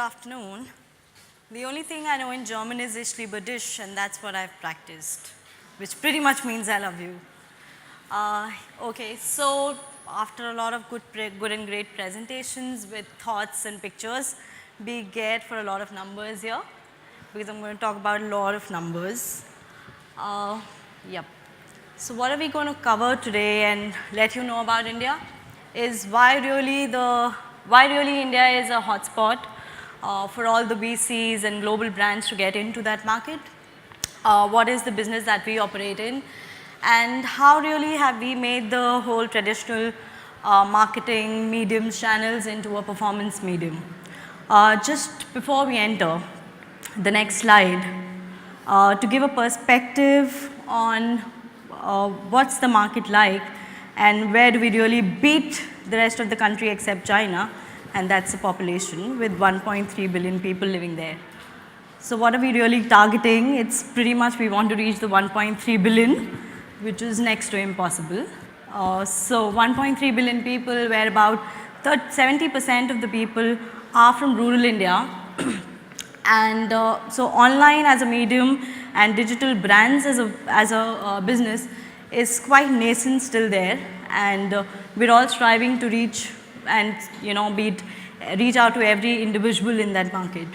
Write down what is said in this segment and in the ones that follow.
afternoon. The only thing I know in German is Ich liebe dich, and that's what I've practiced, which pretty much means I love you. Okay, so after a lot of good and great presentations with thoughts and pictures, be geared for a lot of numbers here, because I'm going to talk about a lot of numbers. Yep. So what are we going to cover today and let you know about India is why really India is a hotspot for all the VCs and global brands to get into that market. What is the business that we operate in, and how really have we made the whole traditional marketing mediums channels into a performance medium. Just before we enter the next slide, to give a perspective on what's the market like and where do we really beat the rest of the country except China, and that's the population with 1.3 billion people living there. So what are we really targeting? It's pretty much we want to reach the 1.3 billion, which is next to impossible. So 1.3 billion people, where about 70% of the people are from rural India. And so online as a medium and digital brands as a business is quite nascent still there, and we're all striving to reach and reach out to every individual in that market.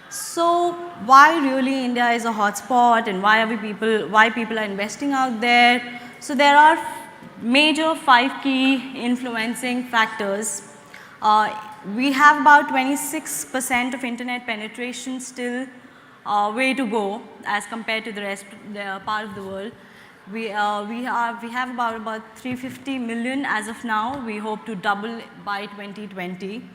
So why really India is a hotspot and why people are investing out there? So there are major 5 key influencing factors. We have about 26% of internet penetration still way to go as compared to the rest the part of the world. We have about 350 million as of now. We hope to double by 2020.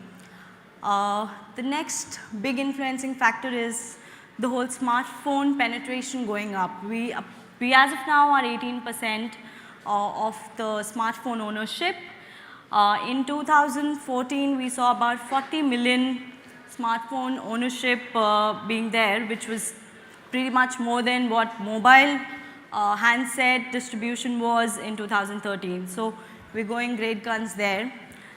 The next big influencing factor is the whole smartphone penetration going up. We as of now are 18% of the smartphone ownership. In 2014, we saw about 40 million smartphone ownership being there, which was pretty much more than what mobile handset distribution was in 2013. So we're going great guns there.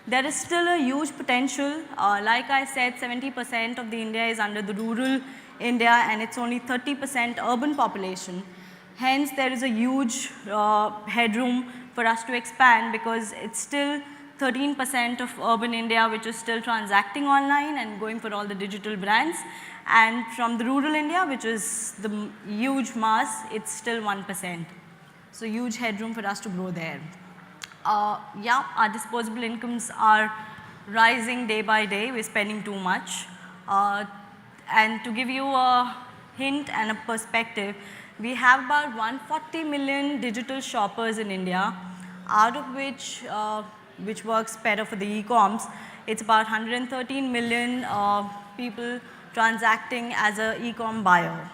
There is still a huge potential. Like I said, 70% of the India is under the rural India, and it's only 30% urban population. Hence, there is a huge headroom for us to expand, because it's still 13% of urban India which is still transacting online and going for all the digital brands, and from the rural India, which is the huge mass, it's still 1%. So huge headroom for us to grow there. Our disposable incomes are rising day by day. We're spending too much. And to give you a hint and a perspective, we have about 140 million digital shoppers in India, out of which works better for the e-coms. It's about 113 million people transacting as a e-com buyer.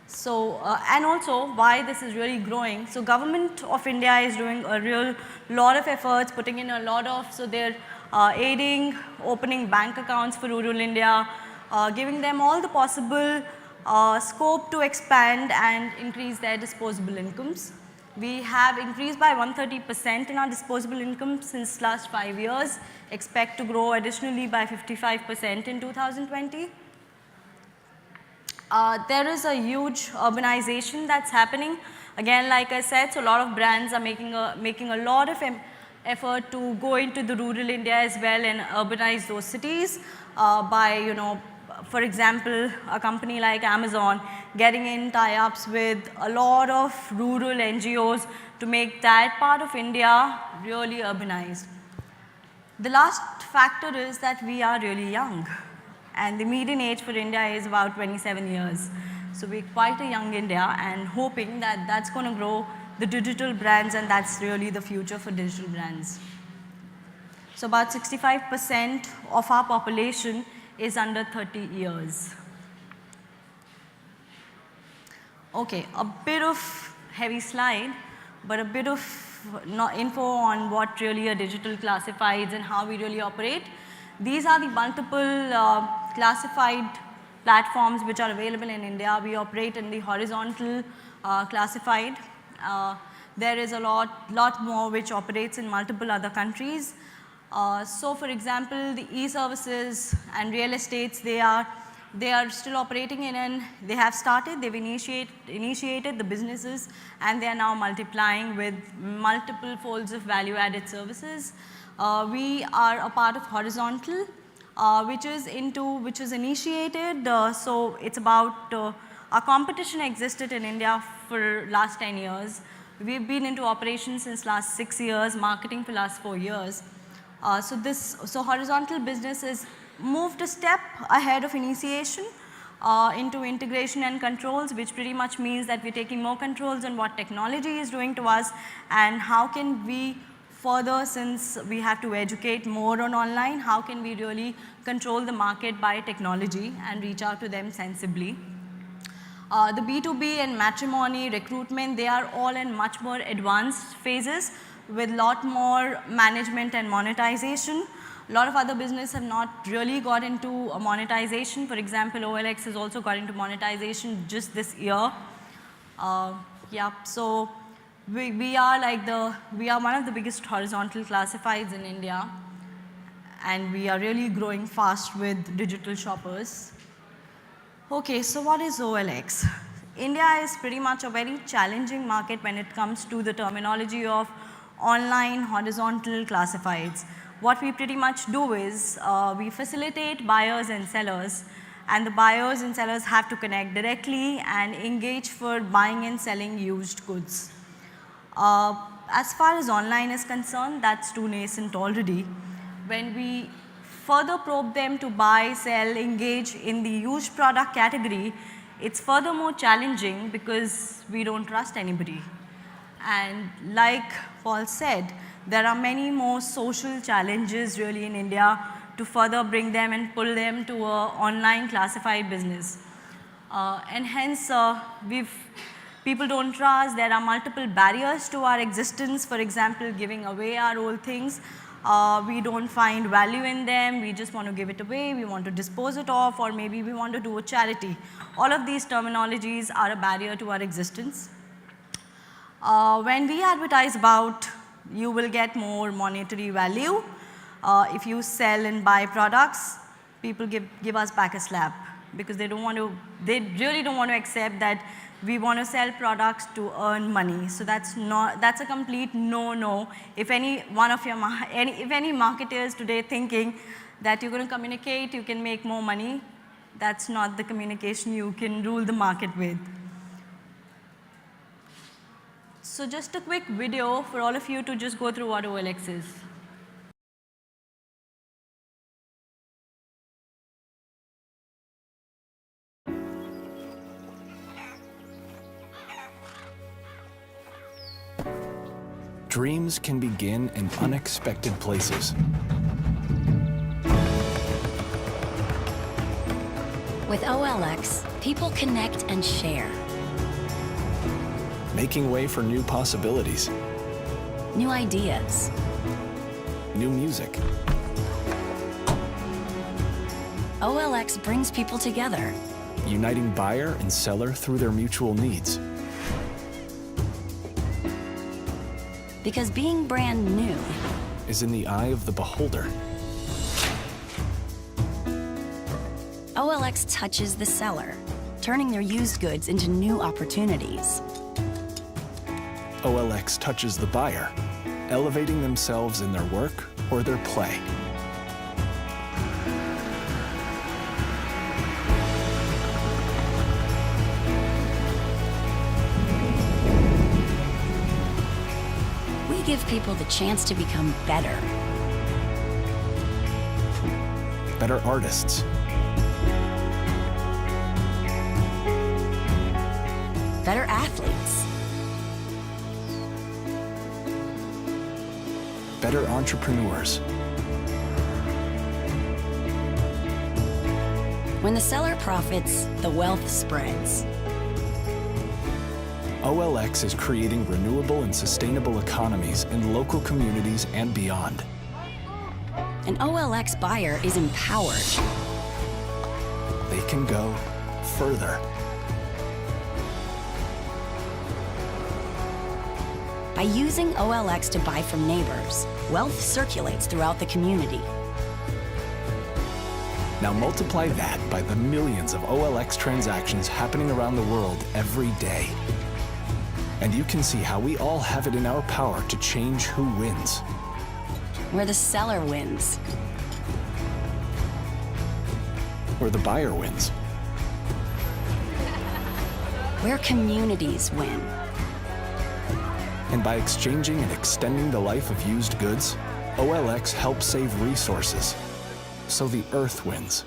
So, and also why this is really growing. So government of India is doing a real lot of efforts, putting in a lot of, so they're aiding opening bank accounts for rural India, giving them all the possible scope to expand and increase their disposable incomes. We have increased by 130% in our disposable income since last 5 years, expect to grow additionally by 55% in 2020. There is a huge urbanization that's happening. Again, like I said, so a lot of brands are making a lot of effort to go into the rural India as well and urbanize those cities by, for example, a company like Amazon getting in tie-ups with a lot of rural NGOs to make that part of India really urbanized. The last factor is that we are really young, and the median age for India is about 27 years. So we're quite a young India, and hoping that that's going to grow the digital brands, and that's really the future for digital brands. So about 65% of our population is under 30 years. Okay, a bit of heavy slide, but a bit of info on what really a digital classifieds and how we really operate. These are the multiple classified platforms which are available in India. We operate in the horizontal classified. There is a lot more which operates in multiple other countries. So for example, the e-services and real estates, they are still operating they have started, they've initiated the businesses, and they are now multiplying with multiple folds of value added services. We are a part of horizontal, which is initiated, so it's about, our competition existed in India for last 10 years. We've been into operations since last 6 years, marketing for last 4 years. So horizontal business has moved a step ahead of initiation into integration and controls, which pretty much means that we're taking more controls on what technology is doing to us and how can we further, since we have to educate more on online, how can we really control the market by technology and reach out to them sensibly. The B2B and matrimony, recruitment, they are all in much more advanced phases with lot more management and monetization. A lot of other businesses have not really got into monetization. For example, OLX has also got into monetization just this year. So we are one of the biggest horizontal classifieds in India, and we are really growing fast with digital shoppers. Okay, so what is OLX? India is pretty much a very challenging market when it comes to the terminology of online horizontal classifieds. What we pretty much do is we facilitate buyers and sellers, and the buyers and sellers have to connect directly and engage for buying and selling used goods. As far as online is concerned, that's too nascent already. When we further probe them to buy, sell, engage in the used product category, it's furthermore challenging because we don't trust anybody. And like Paul said, there are many more social challenges really in India to further bring them and pull them to an online classified business. And hence, people don't trust. There are multiple barriers to our existence. For example, giving away our old things. We don't find value in them. We just want to give it away. We want to dispose it off, or maybe we want to do a charity. All of these terminologies are a barrier to our existence. When we advertise about you will get more monetary value, if you sell and buy products, people give us back a slap because they really don't want to accept that we want to sell products to earn money. So that's a complete no-no. If any marketer is today thinking that you're going to communicate, you can make more money, that's not the communication you can rule the market with. So just a quick video for all of you to just go through what OLX is. Dreams can begin in unexpected places. With OLX, people connect and share. Making way for new possibilities. New ideas. New music. OLX brings people together. Uniting buyer and seller through their mutual needs. Because being brand new is in the eye of the beholder. OLX touches the seller, turning their used goods into new opportunities. OLX touches the buyer, elevating themselves in their work or their play. We give people the chance to become better. Better artists. Better athletes. Better entrepreneurs. When the seller profits, the wealth spreads. OLX is creating renewable and sustainable economies in local communities and beyond. An OLX buyer is empowered. They can go further. By using OLX to buy from neighbors, wealth circulates throughout the community. Now multiply that by the millions of OLX transactions happening around the world every day. And you can see how we all have it in our power to change who wins. Where the seller wins. Where the buyer wins. Where communities win. And by exchanging and extending the life of used goods, OLX helps save resources, so the earth wins.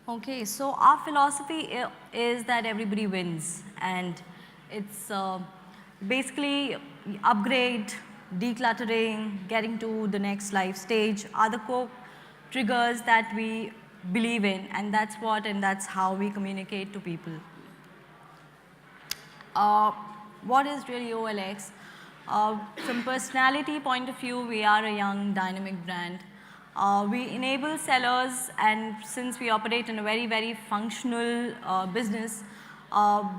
Okay, so our philosophy is that everybody wins, and it's basically upgrade, decluttering, getting to the next life stage are the core triggers that we believe in, and that's how we communicate to people. What is really OLX? From personality point of view, we are a young, dynamic brand. We enable sellers, and since we operate in a very, very functional business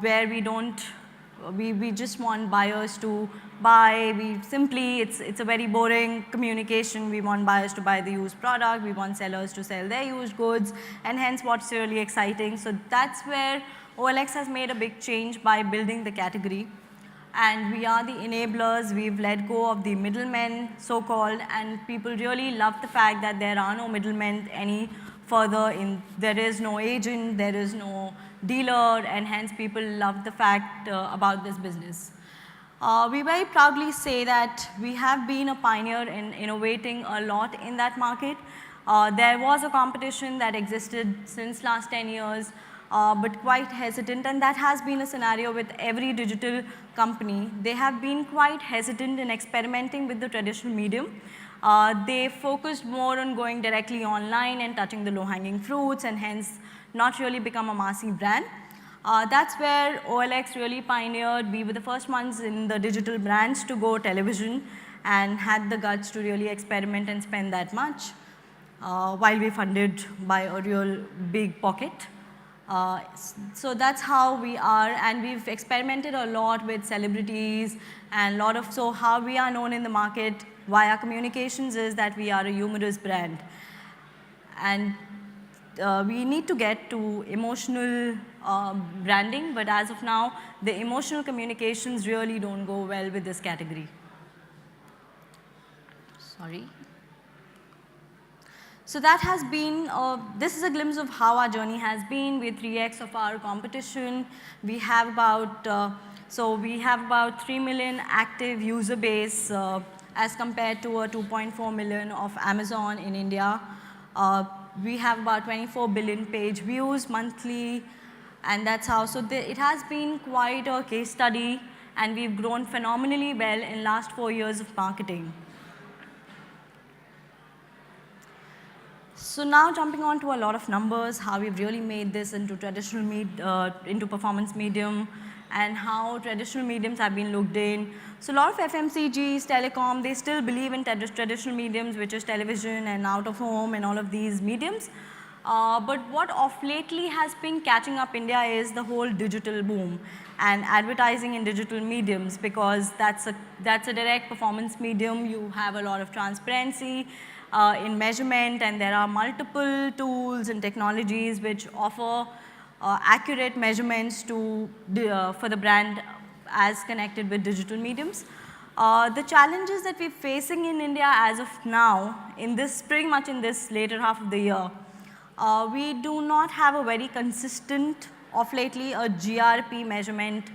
where we just want buyers to buy. It's a very boring communication. We want buyers to buy the used product. We want sellers to sell their used goods, and hence what's really exciting. So that's where OLX has made a big change by building the category. And we are the enablers. We've let go of the middlemen, so-called, and people really love the fact that there are no middlemen any further. There is no agent, there is no dealer, and hence people love the fact about this business. We very proudly say that we have been a pioneer in innovating a lot in that market. There was a competition that existed since last 10 years, but quite hesitant, and that has been a scenario with every digital company. They have been quite hesitant in experimenting with the traditional medium. They focused more on going directly online and touching the low-hanging fruits, and hence not really become a massive brand. That's where OLX really pioneered. We were the first ones in the digital brands to go television and had the guts to really experiment and spend that much while we funded by a real big pocket. So that's how we are, and we've experimented a lot with celebrities and so how we are known in the market via communications is that we are a humorous brand. And we need to get to emotional branding, but as of now, the emotional communications really don't go well with this category. Sorry. So that has been, this is a glimpse of how our journey has been. We're 3x of our competition. We have about, 3 million active user base as compared to a 2.4 million of Amazon in India. We have about 24 billion page views monthly, and that's how, it has been quite a case study, and we've grown phenomenally well in last 4 years of marketing. So now jumping on to a lot of numbers, how we've really made this into into performance medium, and how traditional mediums have been looked in. So a lot of FMCGs, telecom, they still believe in traditional mediums, which is television and out of home and all of these mediums. But what of lately has been catching up India is the whole digital boom and advertising in digital mediums, because that's a direct performance medium. You have a lot of transparency in measurement, and there are multiple tools and technologies which offer accurate measurements for the brand as connected with digital mediums. The challenges that we're facing in India as of now, pretty much in this later half of the year, we do not have a very consistent, of lately, a GRP measurement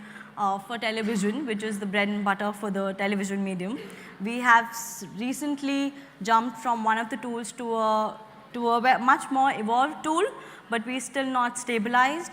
for television, which is the bread and butter for the television medium. We have recently jumped from one of the tools to a much more evolved tool, but we're still not stabilized.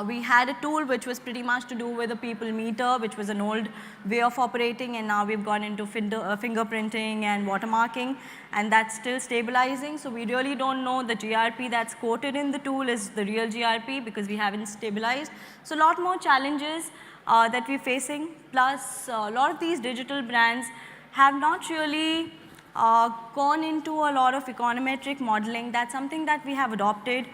We had a tool which was pretty much to do with a people meter, which was an old way of operating, and now we've gone into fingerprinting and watermarking, and that's still stabilizing. So we really don't know the GRP that's quoted in the tool is the real GRP, because we haven't stabilized. So a lot more challenges that we're facing, plus a lot of these digital brands have not really gone into a lot of econometric modeling. That's something that we have adopted.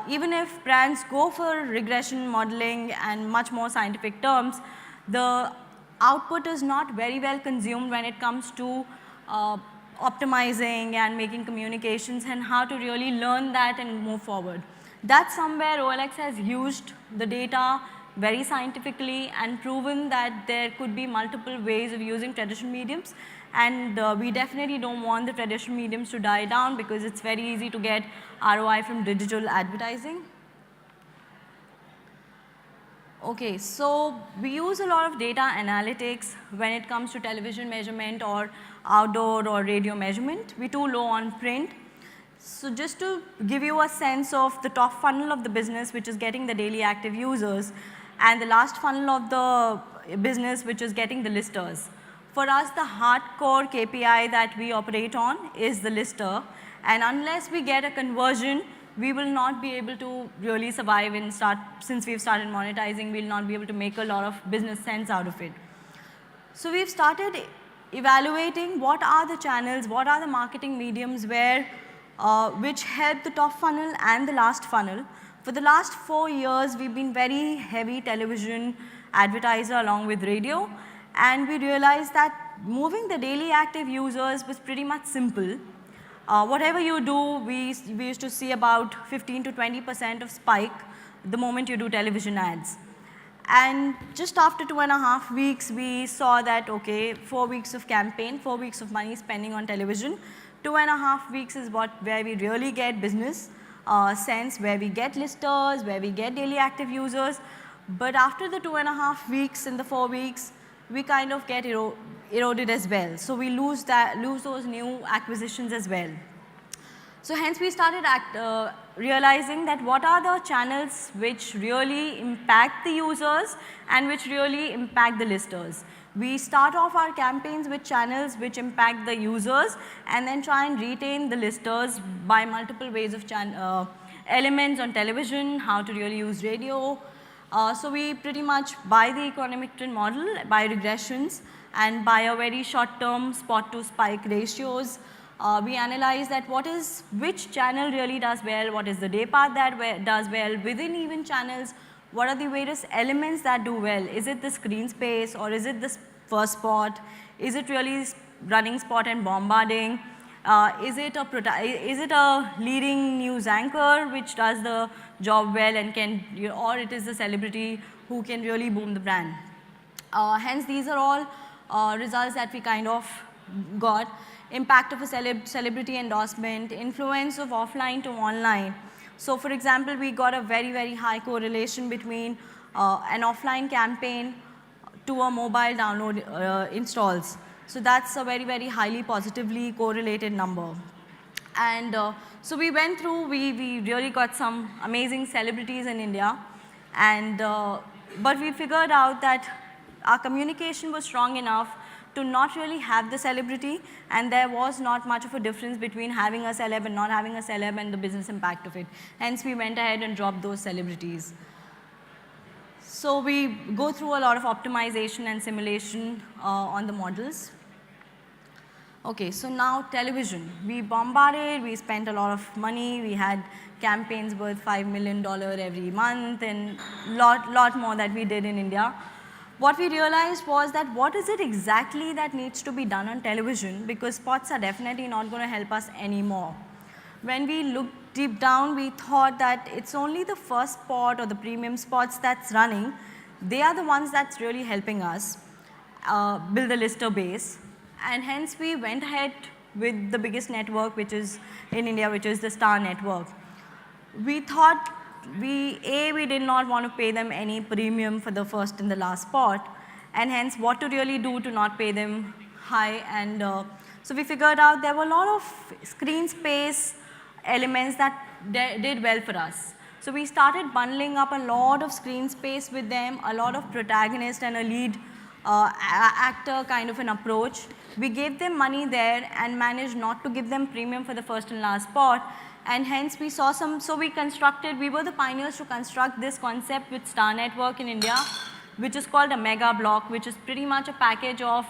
Even if brands go for regression modeling and much more scientific terms, the output is not very well consumed when it comes to optimizing and making communications and how to really learn that and move forward. That's somewhere OLX has used the data very scientifically and proven that there could be multiple ways of using traditional mediums, and we definitely don't want the traditional mediums to die down because it's very easy to get ROI from digital advertising. Okay, so we use a lot of data analytics when it comes to television measurement or outdoor or radio measurement. We're too low on print. So just to give you a sense of the top funnel of the business, which is getting the daily active users, and the last funnel of the business, which is getting the listers. For us, the hardcore KPI that we operate on is the lister, and unless we get a conversion, we will not be able to really survive and since we've started monetizing, we'll not be able to make a lot of business sense out of it. So we've started evaluating what are the channels, what are the marketing mediums where which help the top funnel and the last funnel. For the last 4 years, we've been very heavy television advertiser along with radio, and we realized that moving the daily active users was pretty much simple. Whatever you do, we used to see about 15 to 20% of spike the moment you do television ads. And just after 2.5 weeks, we saw that, okay, 4 weeks of campaign, 4 weeks of money spending on television, 2.5 weeks is where we really get business sense, where we get listers, where we get daily active users. But after the 2.5 weeks and the 4 weeks, we kind of get eroded as well. So we lose those new acquisitions as well. So hence we started realizing that what are the channels which really impact the users and which really impact the listers. We start off our campaigns with channels which impact the users and then try and retain the listers by multiple ways of elements on television, how to really use radio. So we pretty much buy the economic trend model by regressions and by a very short term spot to spike ratios. We analyze that which channel really does well, what is the day part that does well, within even channels, what are the various elements that do well. Is it the screen space or is it the first spot? Is it really running spot and bombarding? Is it a leading news anchor which does the job well and or it is the celebrity who can really boom the brand? Hence these are all results that we kind of got. Impact of a celebrity endorsement, influence of offline to online. So for example, we got a very, very high correlation between an offline campaign to a mobile download installs. So that's a very, very highly positively correlated number. And so we went through, we really got some amazing celebrities in India, and but we figured out that our communication was strong enough to not really have the celebrity, and there was not much of a difference between having a celeb and not having a celeb and the business impact of it. Hence we went ahead and dropped those celebrities. So we go through a lot of optimization and simulation on the models. Okay, so now television. We bombarded, we spent a lot of money, we had campaigns worth $5 million every month and lot more that we did in India. What we realized was that what is it exactly that needs to be done on television, because spots are definitely not going to help us anymore. When we looked deep down, we thought that it's only the first spot or the premium spots that's running. They are the ones that's really helping us build the lister base. And hence we went ahead with the biggest network which is in India, which is the Star network. We thought we did not want to pay them any premium for the first and the last spot, and hence what to really do to not pay them high. And so we figured out there were a lot of screen space elements that did well for us. So we started bundling up a lot of screen space with them, a lot of protagonist and a lead actor kind of an approach. We gave them money there and managed not to give them premium for the first and last spot. And hence we saw so we were the pioneers to construct this concept with Star Network in India, which is called a mega block, which is pretty much a package of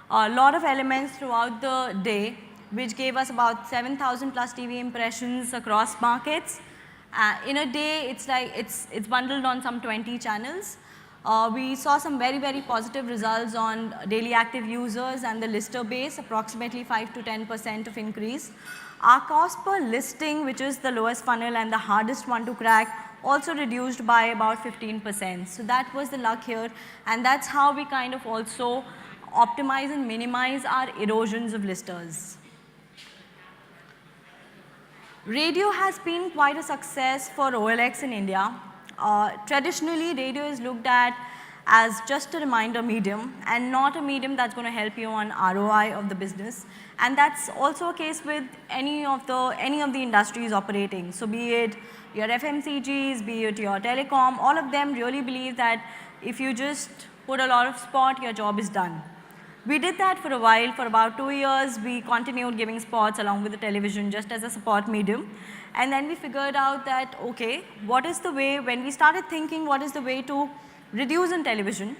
a lot of elements throughout the day, which gave us about 7,000 plus TV impressions across markets. In a day, it's like it's bundled on some 20 channels. We saw some very, very positive results on daily active users and the lister base, approximately 5 to 10% of increase. Our cost per listing, which is the lowest funnel and the hardest one to crack, also reduced by about 15%. So that was the luck here, and that's how we kind of also optimize and minimize our erosions of listers. Radio has been quite a success for OLX in India. Traditionally, radio is looked at as just a reminder medium and not a medium that's going to help you on ROI of the business. And that's also a case with any of the industries operating. So be it your FMCGs, be it your telecom, all of them really believe that if you just put a lot of spot, your job is done. We did that for a while. For about 2 years, we continued giving spots along with the television just as a support medium. And then we figured out that, okay, what is the way, when we started thinking what is the way to reduce in television,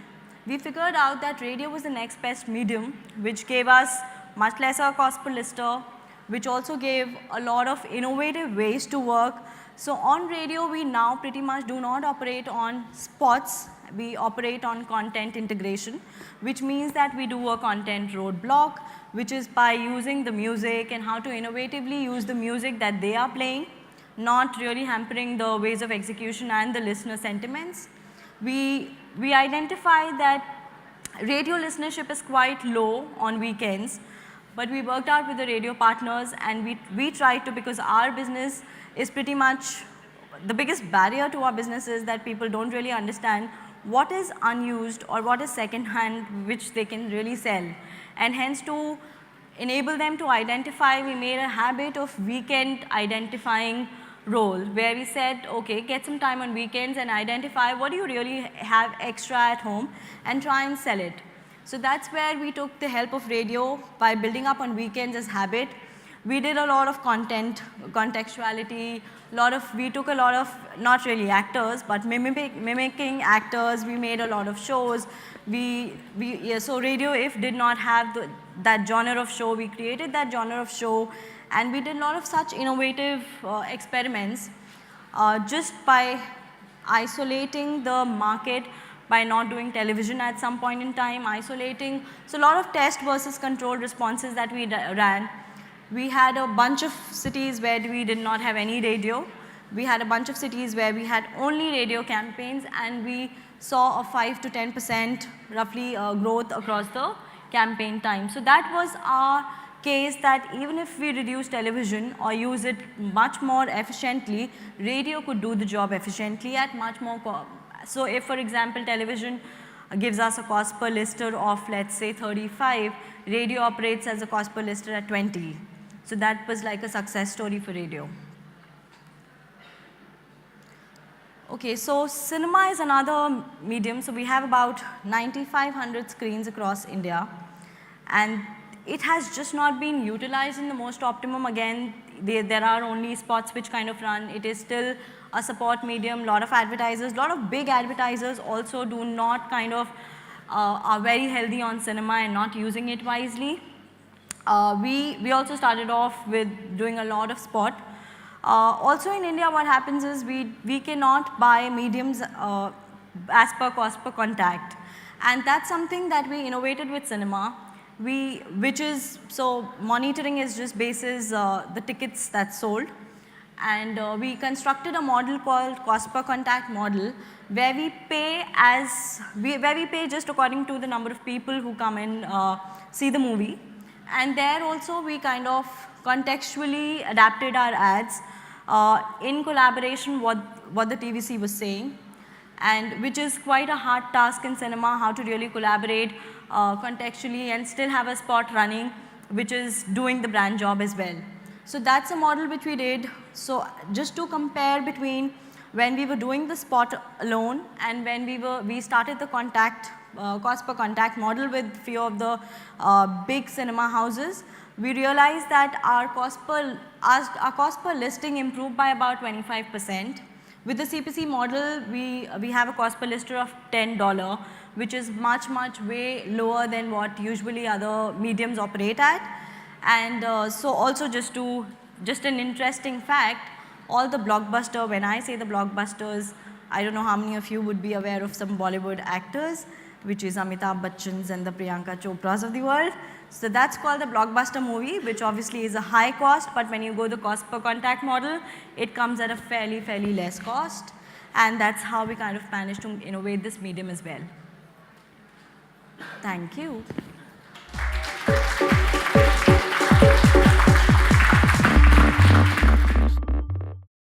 we figured out that radio was the next best medium, which gave us much lesser cost per lister, which also gave a lot of innovative ways to work. So on radio, we now pretty much do not operate on spots. We operate on content integration, which means that we do a content roadblock, which is by using the music and how to innovatively use the music that they are playing, not really hampering the ways of execution and the listener sentiments. We identified that radio listenership is quite low on weekends, but we worked out with the radio partners and we tried to, because our business is pretty much, the biggest barrier to our business is that people don't really understand what is unused or what is second hand which they can really sell. And hence, to enable them to identify, we made a habit of weekend identifying role, where we said, okay, get some time on weekends and identify what do you really have extra at home and try and sell it. So that's where we took the help of radio by building up on weekends as habit. We did a lot of content, contextuality, we took a lot of, not really actors, but mimicking actors. We made a lot of shows. So radio, if did not have that genre of show, we created that genre of show, and we did a lot of such innovative experiments just by isolating the market, by not doing television at some point in time, isolating. So a lot of test versus control responses that we ran. We had a bunch of cities where we did not have any radio. We had a bunch of cities where we had only radio campaigns, and we saw a 5 to 10% roughly growth across the campaign time. So that was our case, that even if we reduce television or use it much more efficiently, radio could do the job efficiently at much more So if, for example, television gives us a cost per lister of, let's say, 35, radio operates as a cost per lister at 20. So that was like a success story for radio. Okay, so cinema is another medium. So we have about 9,500 screens across India, and it has just not been utilized in the most optimum. Again, there are only spots which kind of run. It is still a support medium. Lot of advertisers, lot of big advertisers also do not kind of are very healthy on cinema and not using it wisely. We also started off with doing a lot of spot. Also in India, what happens is we cannot buy mediums as per cost per contact, and that's something that we innovated with cinema. So monitoring is just basis the tickets that's sold, and we constructed a model called cost per contact model, where we pay just according to the number of people who come and see the movie. And there also we kind of contextually adapted our ads in collaboration what the TVC was saying, and which is quite a hard task in cinema, how to really collaborate contextually and still have a spot running which is doing the brand job as well. So that's a model which we did. So just to compare between when we were doing the spot alone and when we started the cost per contact model with few of the big cinema houses, we realized that our cost per listing improved by about 25%. With the CPC model, we have a cost per lister of $10, which is much way lower than what usually other mediums operate at. And so also just an interesting fact, all the blockbuster, when I say the blockbusters, I don't know how many of you would be aware of some Bollywood actors, which is Amitabh Bachchan's and the Priyanka Chopras of the world. So that's called the blockbuster movie, which obviously is a high cost, but when you go the cost per contact model, it comes at a fairly less cost. And that's how we kind of managed to innovate this medium as well. Thank you.